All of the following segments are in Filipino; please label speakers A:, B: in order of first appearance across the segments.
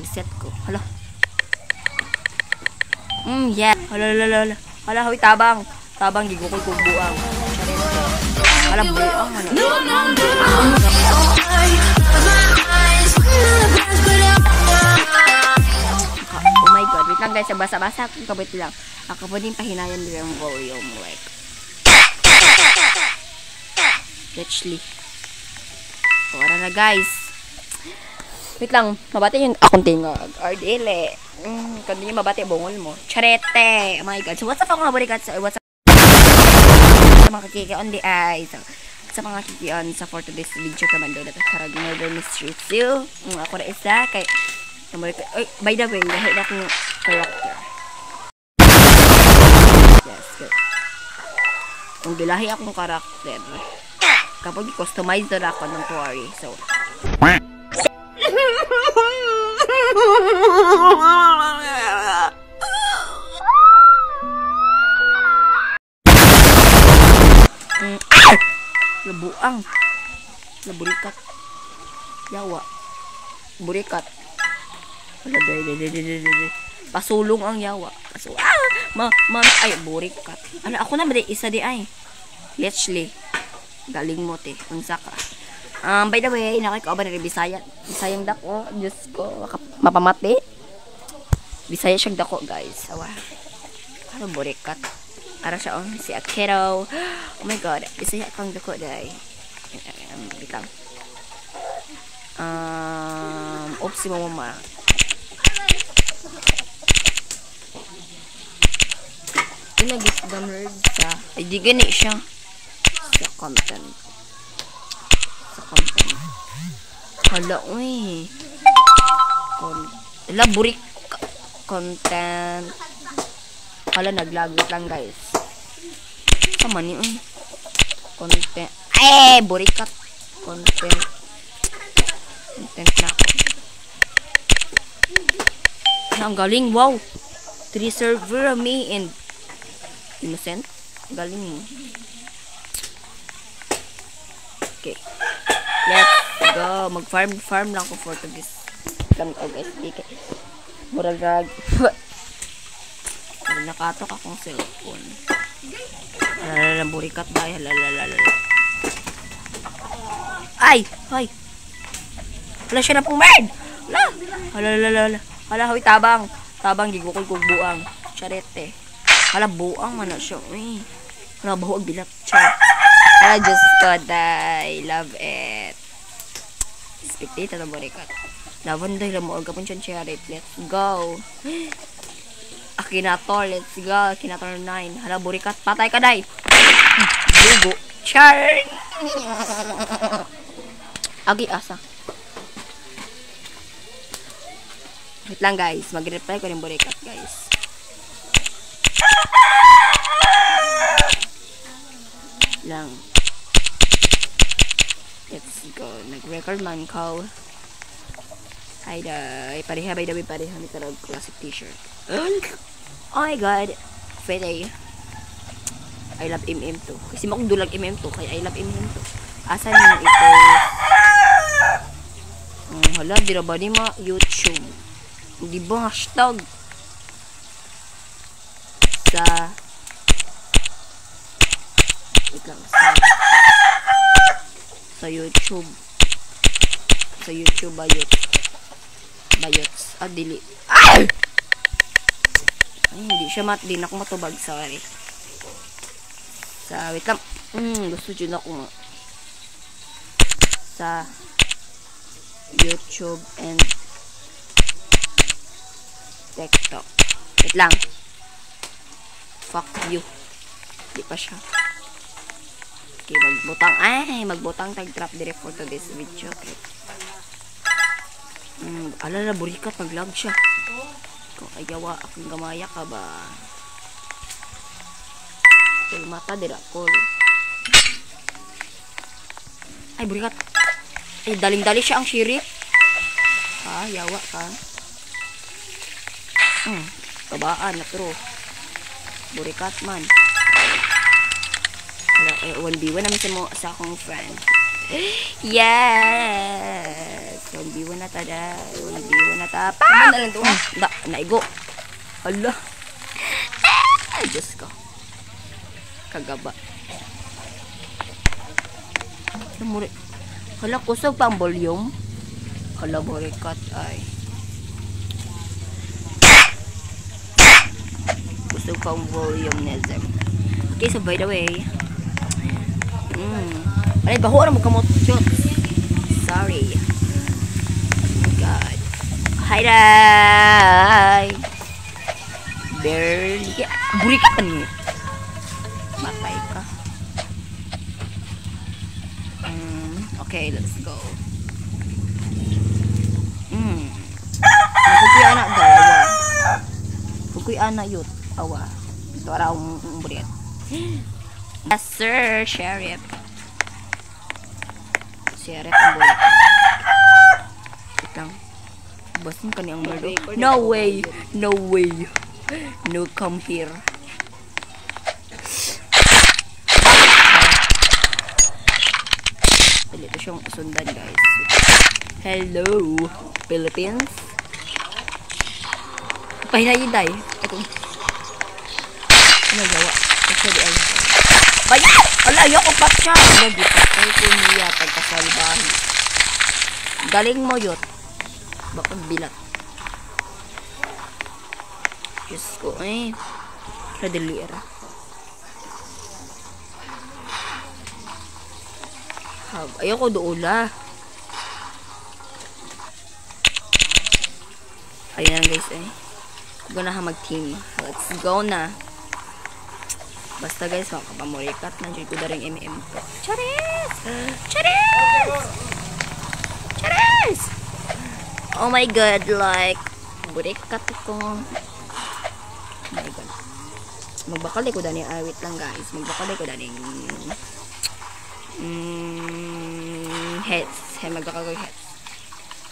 A: set ko. Hala. Yeah. Hala. Hala, hoy tabang. Tabang gigukol kog buang. Hala, buang. Oh my god, wait lang guys, basa-basa akong kabit lang. Ako po din pahinayan nila yung volume like. Literally. Wala na guys. Wait lang, mabati yung akong tingog. Or dili. Kundi yung mabati bungol mo. Charete. Oh my god. So what's up mga burikat? So what's up sa mga kikion di ay. So, sa mga kikion sa for today's video kamando na karag murder mystery 2. Ako na isa kay by the way, lahat na akong character. Yes, good. Kung bilahi akong karakter, kapag i-customize na ako ng tuwari. So, labuang. Laburikat. Yawa. Burikat. Pasulong ang yawa. Ay, burikat. Ano, ako na ba isa di ay. Literally. Galing mo te. Unsa ka. By the way, nakikauban na Bisaya. Bisayang dako. Diyos ko. Mapamati. Bisaya siyang dako, guys. Awa. Ano, burikat. Para siya, si Akero. Oh my god. Bisaya kang dako, day. Bitang. Oops, si mama. Inagis damrad sa. Ay, di gani siya. Sa content. Hala, uy. Hala, burik. Content. Hala, naglagit lang, guys. Sama ni, uy. Content. Ay, burikat. Content na ako. Ang galing, wow. 3 server me and innocent. Galing mo. Okay. Let's go. Mag-farm lang ko for this. Lang ko guys. Okay. Murag-rag. Nakatok akong cellphone. Halala, burikat ba? Halala. Ay! Wala siya na pong merd! Hala. Hala, hoy, tabang. Tabang, gigukol kog buang. Charete. Hala, buang man na siya. Uy. Hala, bahuag bilap. Hala, Diyos ko, I love it. Spectator na burikat. Laban dahil mo, agapon siya charete. Let's go. Akinator, let's go. Akinator 9. Hala, burikat. Patay ka, day. Dugo. Char! Agi, asa. Wait lang guys, mag-reply ko ng burikat guys. Lang. Let's go. Nag-record man ko. Hi day. Pareha by the way, pareha ni karag classic t-shirt. Oh my god. Pwede. I love MM2. Kasi makong dulag MM2 kaya I love MM2. Asan yun ito? Hala, di na ba ni ma YouTube? Di ba hashtag? Wait lang. Sa YouTube. Sa YouTube bayots. Dili. Ay, hindi siya di na ako matubag. Sorry. Wait lang. Gusto dyan ako nga. Sa YouTube and TikTok. Wait lang. Fuck you. Di pa siya. Okay, magbutang tag-trap direct for today's video. Okay. Alala, burikat, mag-lag siya. Kung ayawa, akong gamaya ka ba? Okay, mata, dirakol. Ay, burikat. Ay, daling-dali siya ang shirip. Yawa ka. Kabaan na true. Burikat man. 1v1 naman sa akong friend. Yes! Hindi na tada. Hindi na ta. Pa!
B: Ano na lang to?
A: Naigo. Hala. Ay, Diyos ko. Kagaba. Hala, kusog pa ang volume. Hala, borikat ay. Kusog pa ang volume Nezem. Okay, so by the way. Ay, baho na mo kamot. Sorry. Oh my God. Hi, Day. Barely. Buri ka pa niyo. Matay ka. Okay, let's go. Kukuy anak daw, awa. Kukuy anak yut, awa. Ito araw buriat. Yes, sir, Sheriff. Sheriff ang buriat. Wait lang. Basin ka niyang murdo. No way. No way. No, come here. Ito siyang sundan, guys. Hello, Philippines. Pahinayin, day. Ito. Ano gawa? Ito di ay. Bayan! Ala, ayoko pa siya. Ano, di pa. Ay, kuniya. Pagkasalbahin. Galing mo, yot. Bakit bilat? Diyos ko, eh. Radeliera. Ayoko doon la. Ayan guys eh. Huwag na mag-team. Let's go na. Basta guys, makapamurikat. Nandiyan ko na rin MM ko. Charis! Charis! Charis! Oh my God, like, burikat ko. Oh my God. Magbakal ko dani. Wait lang guys. Magbakal ko dani. Heads. Magbakal ko heads.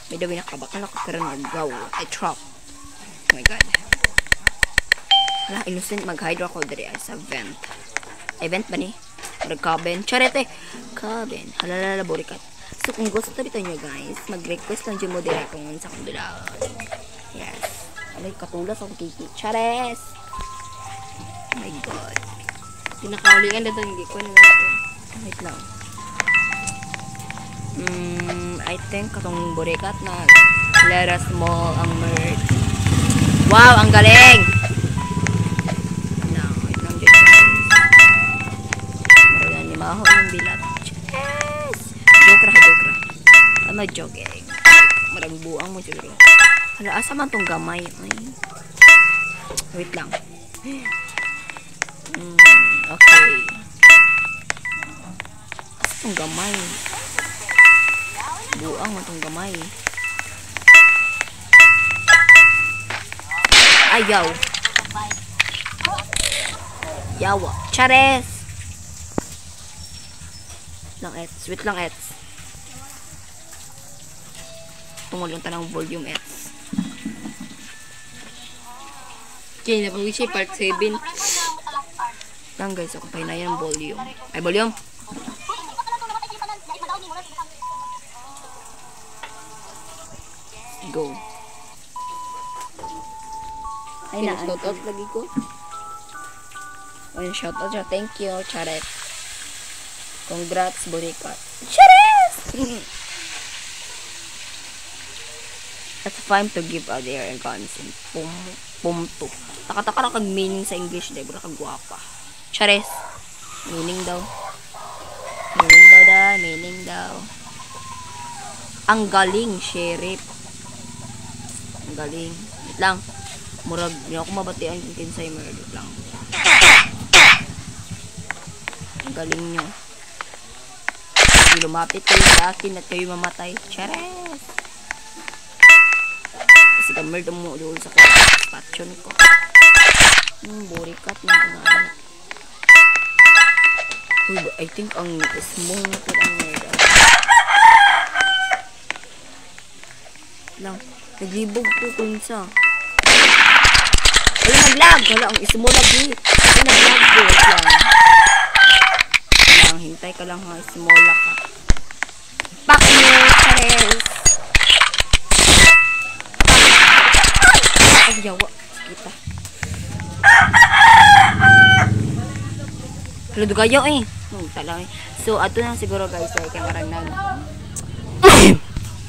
A: May daw nakabakal ako pero nag-go. I drop. Oh my God. Wala, innocent mag-hydro ako dari sa vent. Ay, vent ba ni? Nag-cabin. Charete! Cabin. Halalala, burikat. So, kung gusto dito nyo guys, mag-request lang dyan mo dira kung sa kundula. Yes. Alay, katulas akong kiki. Chares! Oh my God.
B: Pinakaulingan dito yung gikon natin.
A: Wait lang. I think katong burikat na Clara Small ang merch. Wow, ang galing! Wait lang dyan guys. Marala ni Maho yung bilat. Yes! Joke ra. Ano joke eh. Marang buang mo siguro. Hala, asa man tong gamay. Ay. Wait lang. Okay. Asa tong gamay? Buang mo tong gamay. Ayaw. Yawa. Chares! Lang ets. Wait lang ets. Tungol yung tanang volume ets.
B: Okay, napag-wishi part 7.
A: Lang guys, ako pa na yan volume. Ay, volume! Go. Ay na,
B: Shoutout lagi ko.
A: ay shoutout siya. Thank you, Charet. Congrats, burikat. Charet! It's time to give out their consent. Pumto. Taka-taka na kag-meaning sa English, di ba? Kagwapa. Chares. Meaning daw. Meaning daw. Ang galing, Sheriff. Ang galing. Wait lang. Murag, hindi ako mabatian kung kinsay murder lang. Ang galing nyo. Hindi lumapit kayo sa akin at kayo mamatay. Chares! Kasi ka-murder mo doon sa patyon ko. Burikat na mga. Uy, I think ang small na po ang murder. Lang. Naglibog ko kung sa. Wala naglag. Wala ang ismo lagi. Wala naglag ko. Wala lang. Hintay ka lang ha. Ismola ka. Pak nyo, Chares. Ay, yawa. Kita. Halo, dugayo eh. Talang eh. So, ato na siguro guys. Ay, kaya marang nag...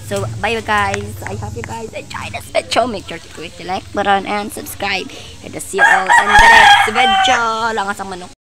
A: So, bye guys. I hope you guys enjoy this video. Make sure to click the like button and subscribe. And to see you all in the next video. Langas ang manok.